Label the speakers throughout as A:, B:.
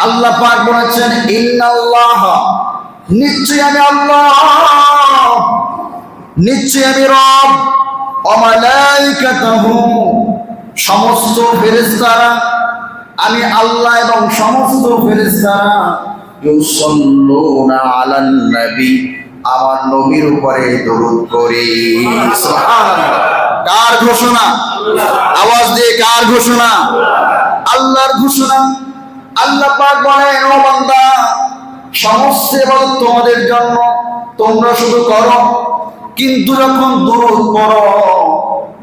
A: আল্লাহ পাক বলেছেন ইন্নাল্লাহ, নিশ্চয় আমি আল্লাহ, নিশ্চয় আমি রব, ওয়া মালাইকাতুহু, সমস্ত ফেরেশতারা, আমি আল্লাহ এবং সমস্ত ফেরেশতারা ইউসাল্লুনা আলান নবী, আমার নবীর উপরে দরুদ করি। সুবহানাল্লাহ। কার ঘোষণা? আওয়াজ দিয়ে কার ঘোষণা? আল্লাহর ঘোষণা। আল্লাহ পাক বলেন, ও বান্দা, সমস্ত ইবাদত তোমাদের জন্য, তোমরা শুধু করো, কিন্তু যখন দরুদ পড়ো,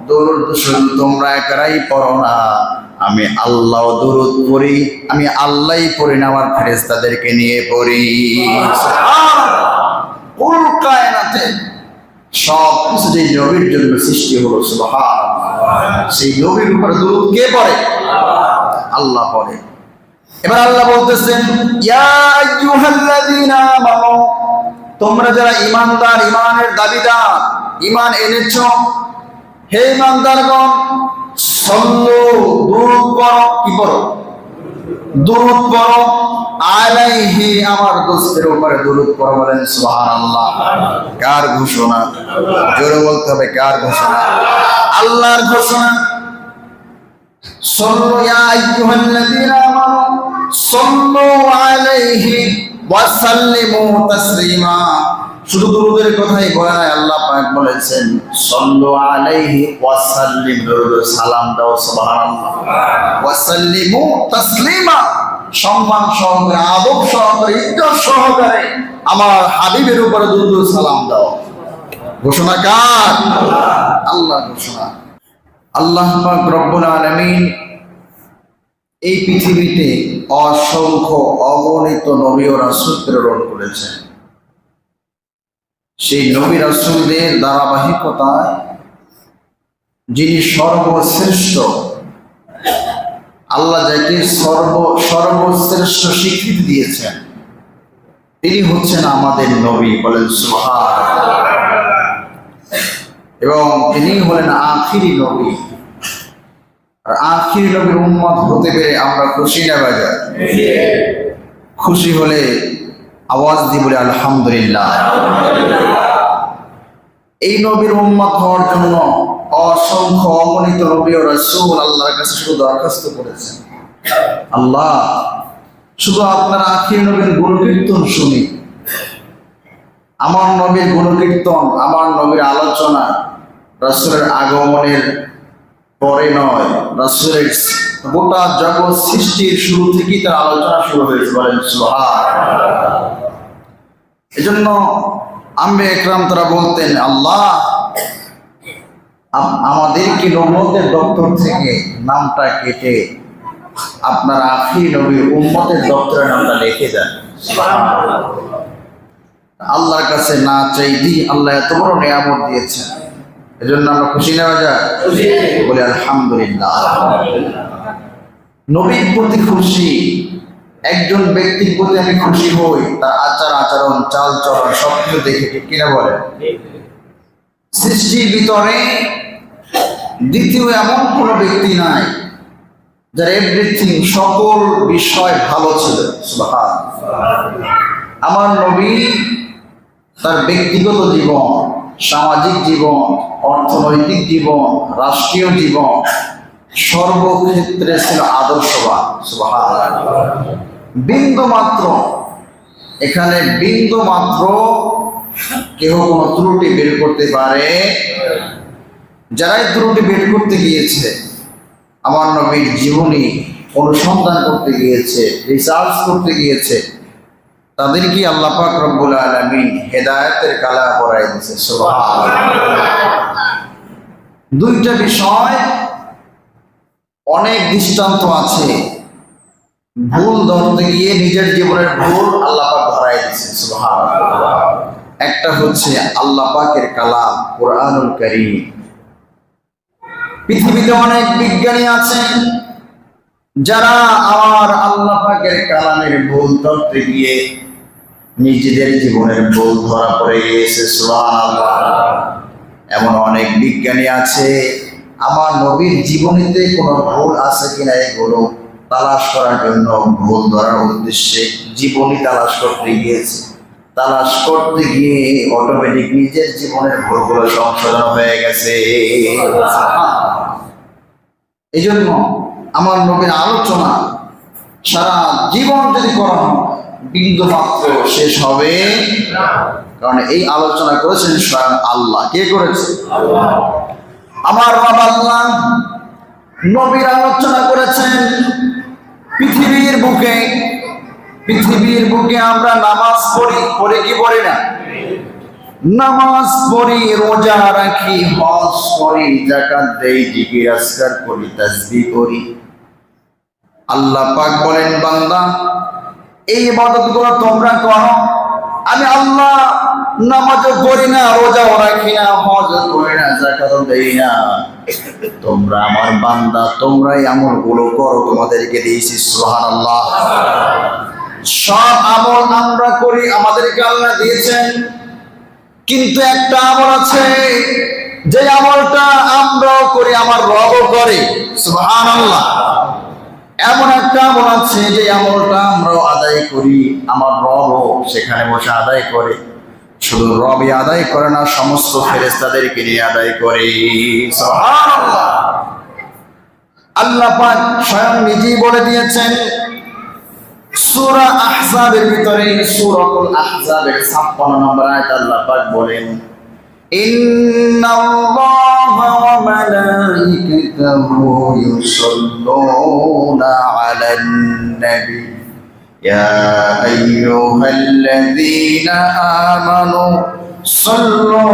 A: দরুদ শুধু তোমরা একাই পড়ো না, আমি আল্লাহ দরুদ পড়ি, আমি আল্লাহই পড়ি না, আমার ফেরেশতাদেরকে নিয়ে পড়ি। কুল কায়নাতে সব কিছু যে নবীর জন্য সৃষ্টি হলো, সুবহানাল্লাহ, সেই নবীর উপর দরুদ কে পড়ে? আল্লাহ পড়ে। এবার আল্লাহ বলতেছেন, ইয়া আইয়ুহাল্লাযীনা আমানু, তোমরা যারা ঈমানদার, ঈমানের দাবিদার, ঈমান এনেছো, হে ঈমানদারগণ, সাল্লু, দরুদ পড়ো। কি পড়ো? দরুদ পড়ো, আলাইহি, আমার দোস্তের উপরে দরুদ পড়ো। বলেন সুবহানাল্লাহ। কার ঘোষণা? জোরে বলতে হবে, কার ঘোষণা? আল্লাহর ঘোষণা। সাল্লু ইয়া আইয়ুহাল্লাযীনা আমানু সাল্লু আলাইহি ওয়া সাল্লিমু তাসলিমা। শুধু দরুদের কথাই বলে নাই, আল্লাহ পাক বলেছেন সাল্লু আলাইহি ওয়া সাল্লিম, দরুদ সালাম দাও। সুবহানাল্লাহ। ওয়া সাল্লিমু তাসলিমা, সম্মান সহকারে, আদব সহকারে, ইজ্জত সহকারে আমার হাবিবের উপরে দরুদ সালাম দাও। ঘোষণা কার? আল্লাহর ঘোষণা। আল্লাহ পাক রব্বুল আলামিন এই পৃথিবীতে অসংখ্য অগণিত নবী ও রাসূল প্রেরণ করেছেন। সেই নবী রাসূলদের ধারাবাহিকতায় যিনি সর্বশ্রেষ্ঠ, আল্লাহ যাকে সর্বশ্রেষ্ঠ স্বীকৃতি দিয়েছেন, তিনি হচ্ছেন আমাদের নবী। বলেন সুবহানাল্লাহ। এবং তিনি হলেন আখিরি নবী। আর আখিরি নবীর উম্মত হতে পেরে আমরা খুশি না বাজার? খুশি হলে আওয়াজ দিয়ে বলে আলহামদুলিল্লাহ। এই নবীর উম্মত হওয়ার জন্য অসংখ্য অগণিত নবী ও রাসূল আল্লাহর কাছে শুধু দরখাস্ত করেছেন, আল্লাহ শুধু আপনার আখিরি নবীর গুণকীর্তন শুনি, আমার নবীর গুণকীর্তন, আমার নবীর আলোচনা রাসূলের আগমনের পরে নয়, রাসূলের গোটা জগৎ সৃষ্টির শুরু থেকেই তার আলোচনা শুরু হয়েছে। বলেন সুবহানাল্লাহ। এজন্য আম্বিয়া ইকরাম তারা বলতেন, আল্লাহ আমাদেরকে নবুয়তের দপ্তর থেকে নামটা কেটে আপনার আখিরি নবীর উম্মতের দপ্তরে নামটা লিখে দেন। সুবহানাল্লাহ। আল্লাহর কাছে না চাইতেই আল্লাহ এত বড় নিয়ামত দিয়েছেন, এজন্য আমরা খুশি না বাজা? বলি আলহামদুলিল্লাহ। নবীর প্রতি খুশি, একজন ব্যক্তির প্রতি আমি খুশি হই, তার আচার আচরণ, চাল চলন সবকিছু দেখে, ঠিক কিনা বলেন? সৃষ্টির ভিতরে দ্বিতীয় এমন কোন ব্যক্তি নাই যার এভরিথিং, সকল বিষয় ভালো ছিল। সুবহানাল্লাহ। আমার নবী তার ব্যক্তিগত জীবন, সামাজিক জীবন, অর্থনৈতিক জীবন, রাষ্ট্রীয় জীবন, সর্বক্ষেত্রে ছিল আদর্শবান। সুবহানাল্লাহ। বিন্দু মাত্র, এখানে বিন্দু মাত্র কেউ কোনো ত্রুটি বের করতে পারে? যারাই ত্রুটি বের করতে গিয়েছে, আমার নবীর জীবনী অনুসন্ধান করতে গিয়েছে, রিসার্চ করতে গিয়েছে, তাদেরকে আল্লাহ পাক রব্বুল আলামিন হেদায়েতের কালা পরাই দিয়েছে। সুবহানাল্লাহ। দুইটা বিষয়, অনেক দৃষ্টান্ত আছে, ভুল ধরতে গিয়ে নিজের জীবনের ভুল আল্লাহ পাক ধরাই দিয়েছে। সুবহানাল্লাহ। একটা হচ্ছে আল্লাহ পাকের কালাম কুরআনুল কারীম। পৃথিবীতে অনেক বিজ্ঞানী আছেন যারা আমার আল্লাহ পাকের কালামের ভুল ধরতে গিয়ে নিজেদের জীবনের ভুল ধরা পড়ে গিয়েছে। সুবহানাল্লাহ। এমন অনেক বিজ্ঞানী আছে, আমার নবীর জীবনীতে কোনো ভুল আছে কিনা এগুলো তালাশ করার জন্য ভুল ধরার উদ্দেশ্যে জীবনী তালাশ করতে গিয়েছে। তালাশ করতে গিয়ে অটোমেটিক নিজের জীবনের ভুলগুলো সংশোধন হয়ে গেছে। এই জন্য আমার নবীর আলোচনা সারা জীবন যদি করা হয় বিন্দু মাত্র শেষ হবে, কারণ এই আলোচনা করেছেন স্বয়ং আল্লাহ। কে করেছে? আমার রব আল্লাহ নবীর আলোচনা করেছেন পৃথিবীর বুকে। পৃথিবীর বুকে আমরা নামাজ পড়ি কি পড়ি না? নামাজ পড়ি, রোজা রাখি, হজ করি, যাকাত দেই, জিকির আজকার করি, তাসবিহ করি। আল্লাহ পাক বলেন, বান্দা এই ইবাদতগুলো তোমরা করো, আমি আল্লাহ নামাজও পড়ি না, রোজাও রাখি না, হজও করি না, যাকাতও দেই না। তোমরা আমার বান্দা, তোমরাই আমলগুলো করো, তোমাদেরকে দিয়েছি। সুবহানাল্লাহ। সব আমল আমরা করি, আমাদেরকে আল্লাহ দিয়েছেন, কিন্তু একটা আমল আছে যে আমলটা আমরাও করি, আমার রবও করে। সুবহানাল্লাহ। এমন একটা আমল আছে যে আমলটা আমরাও আদায় করি, আমার রবও সেখানে বসে আদায় করে। শুধু রবই আদায় করে না, সমস্ত ফেরেশতাদেরকে নিয়ে আদায় করে। সুবহানাল্লাহ। আল্লাহ পাক স্বয়ং নিজেই বলে দিয়েছেন সূরা আহজাবের ভিতরে, সূরাতুল আহজাবের 56 নম্বর আয়াত আল্লাহ পাক বলেন, ইন্নাল্লাহা ওয়া মালাইকাতাহু ইউসাল্লুনা আলান নবী ইয়া আইয়ুহাল্লাযীনা আমানু সাল্লু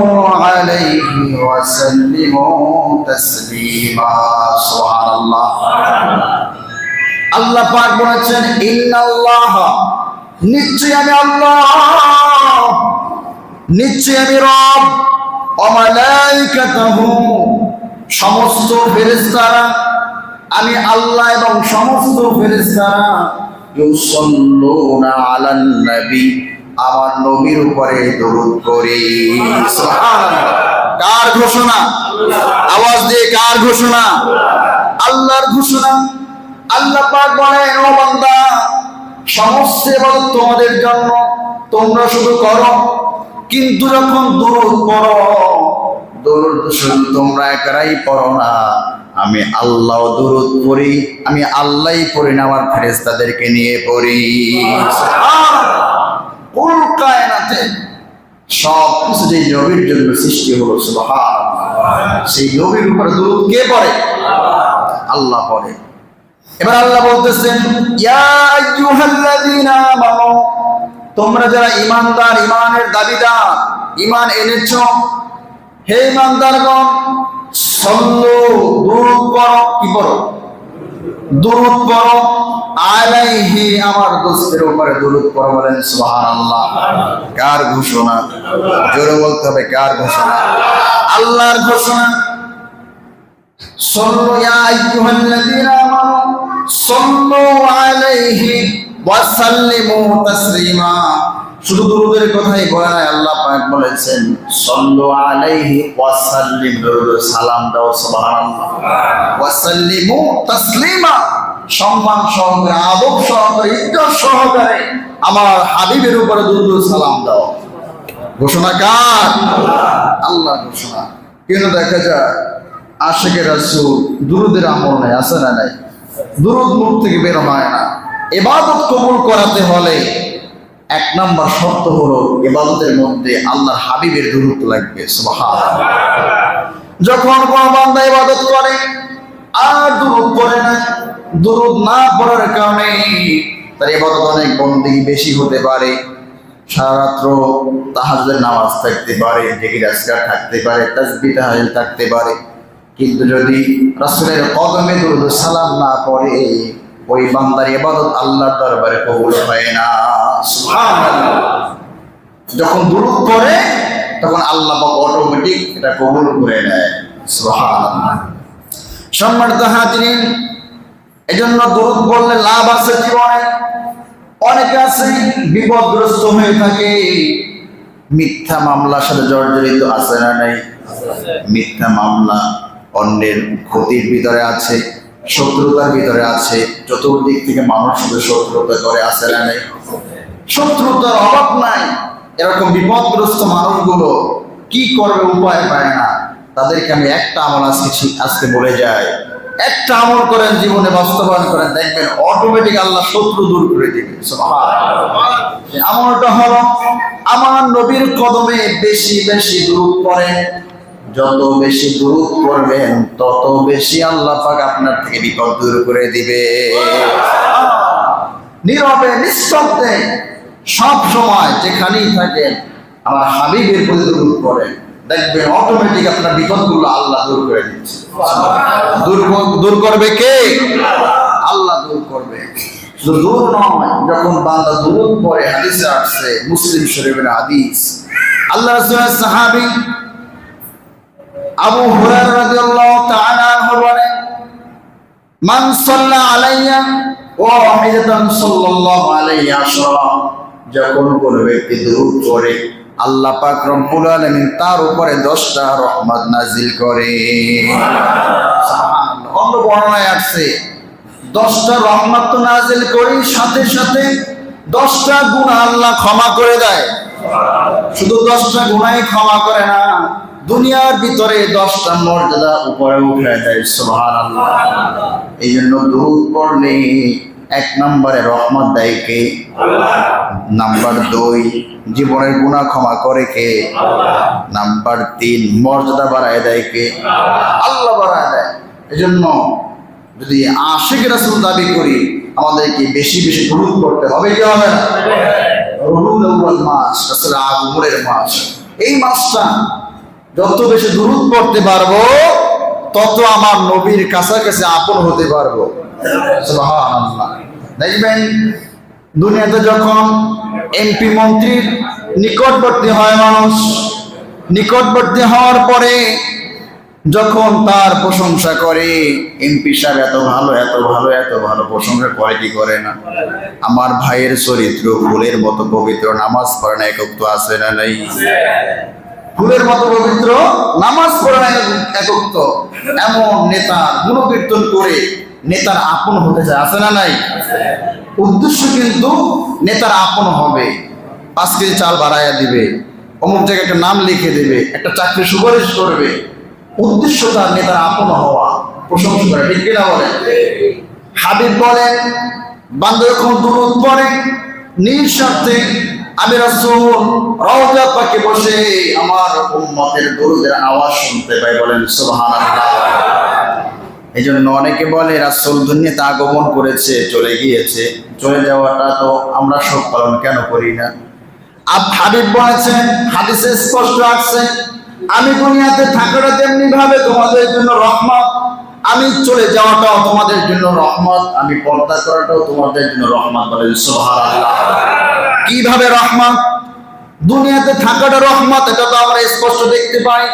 A: আলাইহি ওয়া সাল্লিমু তাসলিমা। সুবহানাল্লাহ। আল্লাহ পাক বলেছেন, ইন্নাল্লাহ, নিশ্চয় আমি আল্লাহ, নিশ্চয় আমি রব, ওয়া মালাইকাতাহু, সমস্ত ফেরেশতারা, আমি আল্লাহ এবং সমস্ত ফেরেশতারা, ইউসাল্লুনা আলান নবী, আমার নবীর উপরে দরুদ করি। সুবহানাল্লাহ। কার ঘোষণা? আওয়াজ দিয়ে কার ঘোষণা? আল্লাহর ঘোষণা। আল্লাহ পাক বলেন, ও বান্দা, সমস্ত ইবাদত তোমাদের জন্য, তোমরা শুধু করো, কিন্তু যখন দরুদ পড়ো, দরুদ শুধু তোমরা একাই পড়ো না, আমি আল্লাহ দরুদ পড়ি, আমি আল্লাহই পড়ি না, আমার ফেরেশতাদেরকে নিয়ে পড়ি। কুল কায়নাতে সব কিছু যে নবীর জন্য সৃষ্টি হলো, সুবহানাল্লাহ, সেই নবীর উপর দরুদ কে পড়ে? আল্লাহ পড়ে। এবার আল্লাহ বলতেছেন, ইয়া আইয়ুহাল্লাযীনা আমানু, তোমরা যারা ঈমানদার, ঈমানের দাবিদার, ঈমান এনেছো, হে ঈমানদারগণ, সাল্লু, দরুদ পড়ো। কি পড়ো? দরুদ পড়ো, আলাইহি, আমার দোস্তের উপরে দরুদ পড়ো। বলেন সুবহানাল্লাহ। কার ঘোষণা? জোরে বলতে হবে, কার ঘোষণা? আল্লাহর ঘোষণা। সাল্লু ইয়া আইয়ুহাল্লাযীনা আমানু সাল্লু আলাইহি ওয়া সাল্লিমু তাসলিমা। শুধু দরুদের কথাই বলে নাই, আল্লাহ পাক বলেছেন সাল্লু আলাইহি ওয়া সাল্লিম, দরুদ সালাম দাও। সুবহানাল্লাহ। ওয়া সাল্লিমু তাসলিমা, সম্মান সহকারে, আদব সহকারে, ইজ্জত সহকারে আমার হাবিবের উপরে দরুদ সালাম দাও। ঘোষণা কার? আল্লাহর ঘোষণা। কেন দেখা যায় আশিকে রাসূল দুরুদের আমল নাই, আছে না নাই? দুরুদ মুখ থেকে বের হয় না। ইবাদত কবুল করাতে হলে এক নাম্বার শর্ত হলো ইবাদতের মধ্যে আল্লাহর হাবিবের দুরুদ লাগবে। সুবহানাল্লাহ। যখন কোন বান্দা ইবাদত করে আর দুরুদ পড়ে না, দুরুদ না পড়ার কারণে তার ইবাদত অনেক বন্দেগী বেশি হতে পারে, সারা রাত্র তাহাজ্জুদের নামাজ থাকতে পারে, জিকির আজকার থাকতে পারে, তাসবিহ তাহলিল থাকতে পারে, কিন্তু যদি রাসূলের কদমে দরুদ সালাম না পড়ে, ওই বান্দার ইবাদত আল্লাহর দরবারে কবুল হয় না। সুবহানাল্লাহ। যখন দরুদ পড়ে তখন আল্লাহ পাক অটোমেটিক এটা কবুল করে নেয়। সুবহানাল্লাহ। সম্মানিত হাজিরিন, এজন্য দরুদ পড়লে লাভ আছে জীবনে। অনেকে আছে বিপদগ্রস্ত হয়ে থাকে, মিথ্যা মামলার সাথে জর্জরিত আছে না নাই? মিথ্যা মামলা, অন্যের ক্ষতির ভিতরে আছে, শত্রুতার ভিতরে আছে, চতুর্দিক থেকে মানুষ শুধু শত্রুতা করে আছে না নেই? শত্রুতার অভাব নাই। এরকম বিপদগ্রস্ত মানুষগুলো কি করবে উপায় পায় না। তাদেরকে আমি একটা আমল আজকে বলে যাই, একটা আমল করেন, জীবনে বাস্তবায়ন করেন, দেখবেন অটোমেটিক আল্লাহ শত্রু দূর করে দিবে। সুবহানাল্লাহ। আমলটা হলো আমার নবীর কদমে বেশি বেশি দুরূদ পড়েন। যত বেশি দুরূদ পড়বেন তত বেশি আল্লাহ পাক আপনার থেকে বিপদ দূর করে দিবে। নীরবে নিঃশব্দে সব সময় যেখানেই থাকেন আমার হাবিবের প্রতি দুরূদ পড়েন, দেখবেন অটোমেটিক আপনার বিপদগুলো আল্লাহ দূর করে দিচ্ছে। দূর করবে কে? আল্লাহ দূর করবে। শুধু দূর নয়, যখন বান্দা দুরূদ পড়ে, হাদিসে আসছে, মুসলিম শরীফের হাদিস, আল্লাহ রাসূলের সাহাবী আবু হুরায়রা রাদিয়াল্লাহু তাআলা আনহু বলেন, মান সাল্লা আলাইয়া ওয়া ওয়াহিদাতান সাল্লাল্লাহু আলাইহি আশরা, যখন কোন ব্যক্তি দুরূদ পড়ে আল্লাহ পাক রব্বুল আলামিন তার উপরে 10টা রহমত নাজিল করে। সুবহানাল্লাহ। অন্য বর্ণনায় আছে 10টা রহমত তো নাজিল করে, সাথে সাথে 10টা গুনাহ আল্লাহ ক্ষমা করে দেয়। শুধু 10টা গুনাহই ক্ষমা করে না, দুনিয়ার ভিতরে 10টা মর্যাদা উপরে উঠে দেয়। সুবহানাল্লাহ। এই জন্য দুরূদ পড়লে 1 নম্বরে রহমত দেয় কে? আল্লাহ। নাম্বার 2 জীবনের গুনাহ ক্ষমা করে কে? আল্লাহ। নাম্বার 3 মর্যাদা বাড়ায় দেয় কে? আল্লাহ বাড়ায় দেয়। এজন্য যদি আশিক রাসূল দাবি করি, আমাদেরকে বেশি বেশি দুরূদ পড়তে হবে, কি হবে না? রবিউল আউয়াল মাস, রাসূলের আগমনের মাস। এই মাসটা যত বেশি দুরূদ পড়তে পারবো তত আমার নবীর কাছাকাছি আপন হতে পারবো। সুবহানাল্লাহ। দেখবেন দুনিয়াতে যখন এমপি মন্ত্রীর নিকটবর্তী হয় মানুষ, নিকটবর্তী হওয়ার পরে যখন তার প্রশংসা করে, এমপি সাহেব এত ভালো এত ভালো এত ভালো, প্রশংসা করে কি করে না? আমার ভাইয়ের চরিত্র ফুলের মতো পবিত্র, নামাজ পড়ে না একক আছে না নাই? ফুলের মতো পবিত্র, নামাজ পড়ে না একক, এমন নেতা গুণকীর্তন করে নেতার আপন হতে চায়, আছে না নাই? উদ্দেশ্য কিন্তু নেতার আপন হবে, 5 কেজি চাল বাড়াইয়া দিবে, অমুক জায়গায় একটা নাম লিখে দেবে, একটা চাকরি সুপারিশ করবে। উদ্দেশ্য তার নেতার আপন হওয়া, প্রশংসা করে, ঠিক কিনা বলেন? হাবিব বলেন, বান্দা যখন দুরূদ পড়ে নিঃস্বার্থে, আমি রাসূল রওজা পাকে বসে আমার উম্মতের দুরূদের আওয়াজ শুনতে পাই। বলেন সুবহানাল্লাহ। এই জন্য অনেকে বলে রাসূল দুনিয়াতে আগমন করেছে, চলে গিয়েছে, চলে যাওয়াটা তো আমরা শোক পালন কেন করি না? হাবিব বলেছেন, হাদিসে স্পষ্ট আছে, আমি দুনিয়াতে থাকাটা যেমনি ভাবে তোমাদের জন্য রহমত, আমি চলে যাওয়াটাও তোমাদের জন্য রহমত, আমি পর্দা করাটাও তোমাদের জন্য রহমত। বলেন সুবহানাল্লাহ। কিভাবে রহমত? দুনিয়াতে থাকাটা রহমত, এটা তো আমরা স্পষ্ট দেখতে পাই।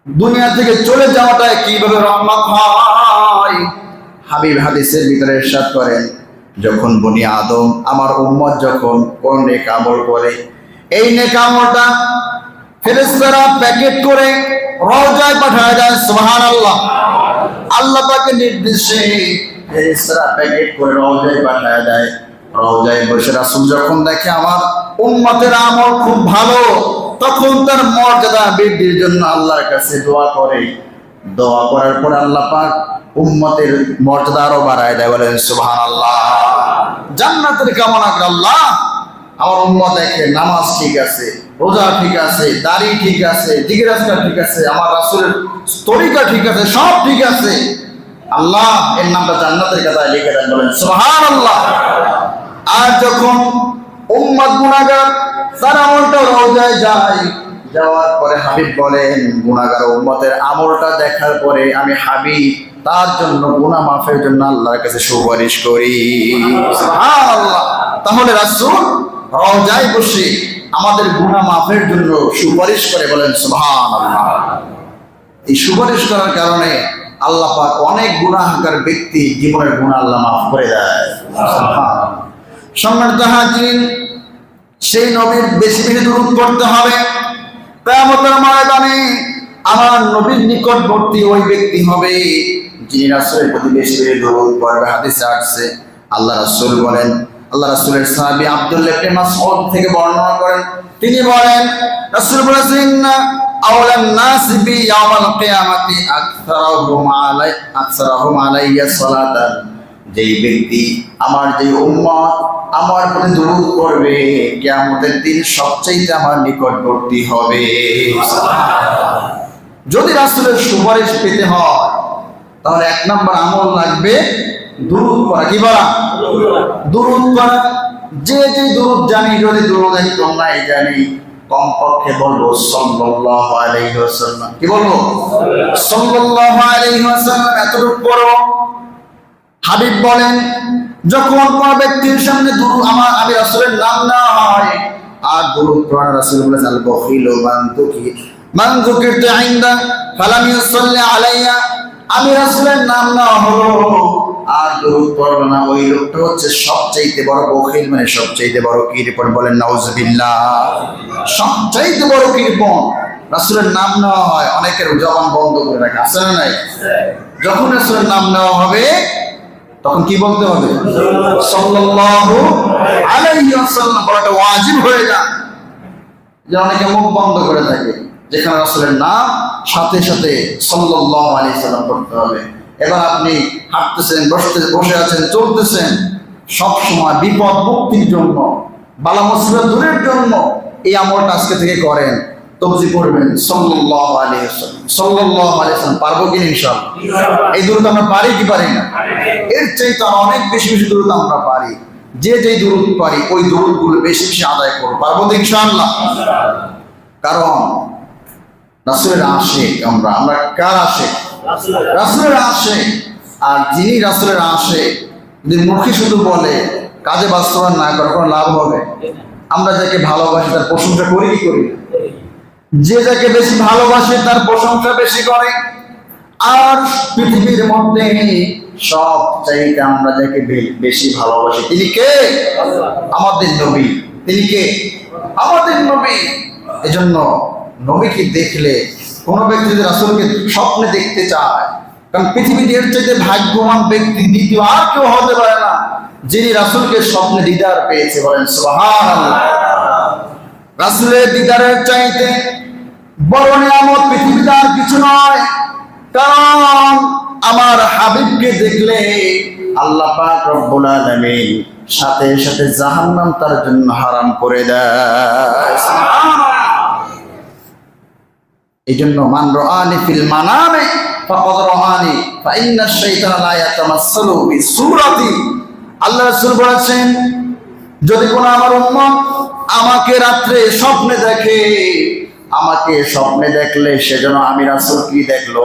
A: দুনিয়া থেকে চলে যাওয়াটা কিভাবে রহমত হয়? হাবিব হাদিসের ভিতরে ইরশাদ করেন, যখন বনি আদম আমার উম্মত যখন কোন নেক আমল করে, এই নেক আমলটা ফেরেশতারা প্যাকেট করে রওজায় পাঠায় দেয়। সুবহানাল্লাহ। আল্লাহ পাকের নির্দেশে ফেরেশতারা প্যাকেট করে রওজায় পাঠায় দেয়। রওজায় বসে রাসূল যখন দেখে আমার উম্মতের আমল খুব ভালো, তখন তার মর্যাদা বৃদ্ধির জন্য আল্লাহর কাছে দোয়া করে। দোয়া করার পর আল্লাহ পাক উম্মতের মর্যাদা আরো বাড়ায় দেয়। বলেন সুবহানাল্লাহ। জান্নাতের কামনা করে আল্লাহ আমার উম্মত দেখে নামাজ ঠিক আছে, রোজা ঠিক আছে, দাড়ি ঠিক আছে, জিকির আজকার ঠিক আছে, আমার রাসূলের তরিকা ঠিক আছে, সব ঠিক আছে, আল্লাহ এর নামটা জান্নাতের খাতায় লিখে দেন। বলেন সুবহানাল্লাহ। আর যখন উম্মত গুনাহগার তার আমলটা রওজায় যায়, যাওয়ার পরে হাবিব বলেন, গুনাহগার উম্মতের আমলটা দেখার পরে আমি হাবিব তার জন্য গুনাহ মাফের জন্য আল্লাহর কাছে সুপারিশ করি। সুবহানাল্লাহ। তাহলে রাসূল রওজায় বসে আমাদের গুনাহ মাফের জন্য সুপারিশ করে। বলেন সুবহানাল্লাহ। এই সুপারিশ করার কারণে আল্লাহ পাক অনেক গুনাহগার ব্যক্তি জীবনের গুনাহ আল্লাহ মাফ করে দেয়। সুবহানাল্লাহ। সম্মানিত হাজিরিন, সেই নবীর বেশি বেশি দুরূদ পড়তে হবে। কিয়ামতের ময়দানে আমার নবীর নিকটবর্তী ওই ব্যক্তি হবে যিনি রাসূলের প্রতি বেশি বেশি দরুদ পড়বে। হাদিসে আসছে, আল্লাহ রাসূল বলেন, আল্লাহ রাসূলের সাহাবী আব্দুল্লাহ ইবনে মাসউদ থেকে বর্ণনা করেন, তিনি বলেন রাসূল বলেছেন, আওয়ালান নাস বি ইয়াউমাল কিয়ামাতি আকসারুহুম আলাইয়া সালাতান, যেই ব্যক্তি আমার যে উম্মত আমার প্রতি দরুদ পড়বে কিয়ামতের দিন সবচেয়ে আমার নিকটবর্তী হবে। যদি রাসূলের সুপারিশ পেতে হয় তাহলে 1 নম্বর আমল লাগবে দুরূদ পড়া। কি বলা? দুরূদ পড়া। যে দুরূদ জানি, যদি দুরূদ একদম নাই জানি, কমপক্ষে বলবো সাল্লাল্লাহু আলাইহি ওয়াসাল্লাম। কি বলবো? সাল্লাল্লাহু আলাইহি ওয়াসাল্লাম। এতটুকু পড়ো। হাবিব বলেন, যখন কোন ব্যক্তির সামনে দুরূদ আমি রাসূলের নাম না হয় আর দুরূদ পড়া, রাসূল বলেছেন আল বখিলু মান যুকিরতু ইনদা ফালাম ইউসাল্লি আলাইয়া, আমি রাসূলের নাম না হলো আর দুরূদ পড়লো না, ওই লোকটা হচ্ছে সবচাইতে বড় বখিল, মানে সবচাইতে বড় কৃপণ। বলেন নাউজুবিল্লাহ। সবচাইতে বড় কৃপণ। রাসূলের নাম নেওয়া হয়, অনেকের জবান বন্ধ করে রাখে, আছে না নাই? যখন রাসূলের নাম নেওয়া হবে তখন কি বলতে হবে? সাল্লাল্লাহু আলাইহি ওয়াসাল্লাম বলাটা ওয়াজিব হয়ে যায়। যে অনেকে মুখ বন্ধ করে থাকে, যেখানে রাসূলের নাম সাথে সাথে সাল্লাল্লাহু আলাইহি ওয়াসাল্লাম পড়তে হবে। এবার আপনি হাঁটতেছেন, বসে আছেন, চলতেছেন, সব সময় বিপদ মুক্তির জন্য, বালা মুসিবত দূরের জন্য এই আমলটা আজকে থেকে করেন। তবজি পড়বেন সাল্লাল্লাহু আলাইহি ওয়াসাল্লাম, সাল্লাল্লাহু আলাইহি ওয়াসাল্লাম। পারবো কি ইনশাআল্লাহ? এই দুরূদ আমরা পারি কি পারি না? এর চাইতে অনেক বেশি বেশি দুরূদ আমরা পারি। যে দুরূদ পারি ওই দুরূদগুলো বেশি বেশি আদায় করব। পারবো তো ইনশাআল্লাহ? কারণ রাসূলের আশিক আমরা কার আশিক? রাসূলের আশিক। আর যিনি রাসূলের আশিক যদি মুখে শুধু বলে, কাজে বাস্তবায়ন না করে কোনো লাভ হবে? আমরা যাকে ভালোবাসি তার প্রশংসা করি কি করি? যে যাকে বেশি ভালোবাসে তার প্রশংসা বেশি করে। আর পৃথিবীর মধ্যে সব চাইতে আমরা যাকে বেশি ভালোবাসি তিনি কে? আমাদের নবী। তিনি কে? আমাদের নবী। এজন্য নবীকে দেখলে কোনো ব্যক্তি যদি রাসূলকে স্বপ্নে দেখতে চায়, কারণ পৃথিবীতে এর চাইতে ভাগ্যবান ব্যক্তি দ্বিতীয় আর কেউ হতে পারে না যিনি রাসূলকে স্বপ্নে দিদার পেয়েছে। বলেন সুবহানাল্লাহ। রাসূলের দিদারের চাইতে বড় নিয়ামত পৃথিবীতে আর কিছু নয়। কারণ আমার হাবিবকে দেখলে আল্লাহ পাক রব্বুল আলামিন সাথে সাথে জাহান্নাম তার জন্য হারাম করে দেয়। এই জন্য মান রাআনি ফিল মানামে ফাকাদ রাআনি ফা ইন্না শাইতানা লা ইয়াতামাসসালু বিসূরাতি। আল্লাহ রাসূল বলেছেন, যদি কোনো আমার উম্মত আমাকে রাত্রে স্বপ্নে দেখে, আমাকে স্বপ্নে দেখলে সেজন্য আমি রাসূল কি দেখলো?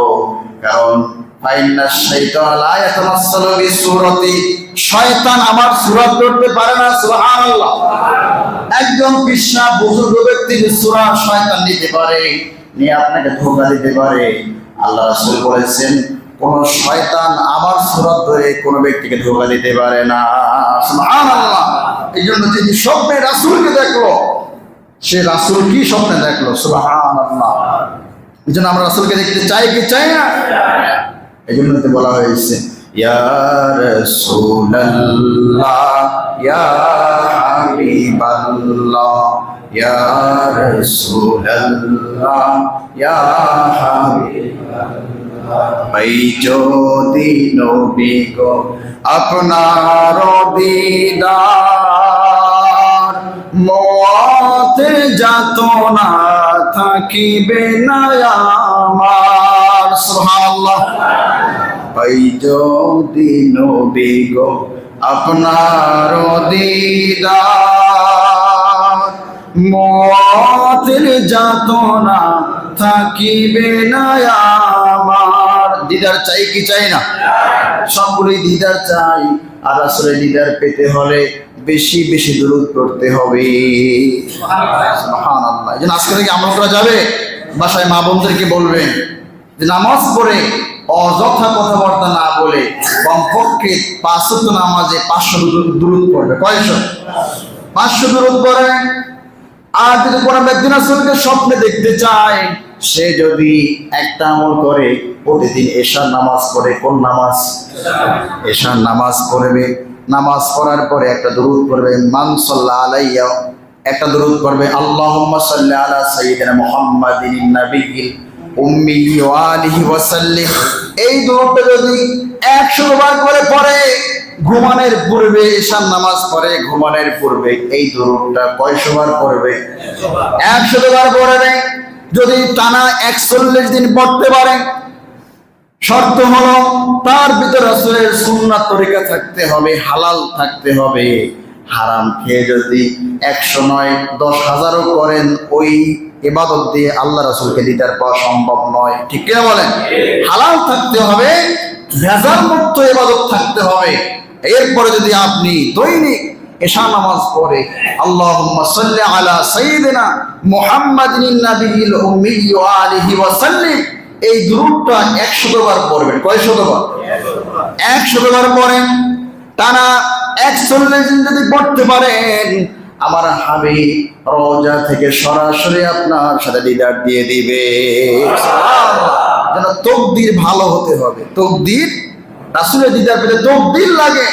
A: কারণ ফা ইন্না শাইতানা লা ইয়াতামাসসালু বিসূরাতি, শয়তান আমার সূরত ধরতে পারে না। সুবহানাল্লাহ। একজন পিশাচ বুজুর্গ ব্যক্তির সূরা শয়তান নিতে পারে, নিয়ে আপনাকে ধোঁকা দিতে পারে। আল্লাহ রাসূল বলেছেন, কোন শয়তান আমার সূরত ধরে কোন ব্যক্তিকে ধোঁকা দিতে পারে না। সুবহানাল্লাহ। এই জন্য যিনি স্বপ্নে রাসূলকে দেখলো, সে রাসূল কি স্বপ্নে দেখলো? সুবহানাল্লাহ। এই জন্য আমরা রাসূলকে দেখতে চাই কি চাই না? এই জন্য তো বলা হয়েছে, ইয়া রাসূলুল্লাহ ইয়া হাবিবাল্লাহ ইয়া রাসূলুল্লাহ ইয়া হাবিবাল্লাহ। ভাই যদি নবী গো আপনার দিদার, মওতে যাতনা থাকিবে না আমার। সুবহানাল্লাহ। ভাই যদি নবী গো আপনার দিদার, মওতের যাতনা থাকিবে না আমার। দিদার চাই কি চাই না? সবগুলোই দিদার চাই। আর আসলে দিদার পেতে হলে বেশি বেশি দুরূদ পড়তে হবে। সুবহানাল্লাহ। এই জন্য আজকে থেকে আমল করা যাবে। বাসায় মা বোনদেরকে বলবেন যে নামাজ পড়ে অযথা কথাবার্তা না বলে কমপক্ষে 5 ওয়াক্ত নামাজে 500 দুরূদ পড়বে। কয়শো? 500 দুরূদ পড়ে। আর যদি কোনো ব্যক্তি রাসূলকে স্বপ্নে দেখতে চায় সে যদি একটা আমল করে, প্রতিদিন এশার নামাজ পড়ে, কোন নামাজ? এশার নামাজ পড়বে। নামাজ পড়ার পরে একটা দুরূদ পড়বে, মান সাল্লা আলাইয়া, একটা দুরূদ পড়বে, আল্লাহুম্মা সাল্লি আলা সাইয়্যিদিনা মুহাম্মাদিন নাবিয়্যিল উম্মি ওয়া আলিহি ওয়া সাল্লিম। এই দুরূদটা যদি 100 বার করে পড়ে, ঘুমানোর পূর্বে, এশার নামাজ পড়ে ঘুমানোর পূর্বে, এই দুরূদটা কয়শো বার পড়বে? 100 বার পড়বে। যদি টানা 41 দিন পড়তে পারে, শর্ত হলো তার ভিতরে রাসূলের সুন্নাত তরিকা থাকতে হবে, হালাল থাকতে হবে। হারাম খেয়ে যদি 100 নয় 10,000ও করেন, ওই ইবাদত দিয়ে আল্লাহ রাসূলকে দিদার পাওয়া সম্ভব নয়। ঠিক কিনা বলেন? হালাল থাকতে হবে, ভেজাল মুক্ত ইবাদত থাকতে হবে। এরপরে যদি আপনি দৈনিক এশা নামাজ পড়ে, আল্লাহুম্মা সাল্লি আলা সাইয়্যিদিনা মুহাম্মাদিন নাবিয়্যিল উম্মি ওয়া আলিহি ওয়া সাল্লিম, এই দুরূদটা 100 বার পড়বেন। কয়শত বার? 100 বার পড়েন। টানা 41 দিন যদি পড়তে পারেন, আমার হাবিব রওজা থেকে সরাসরি আপনার সাথে দিদার দিয়ে দিবে। যেন তকদির ভালো হতে হবে। তকদির, রাসূলের দিদার পেতে তকদির লাগে।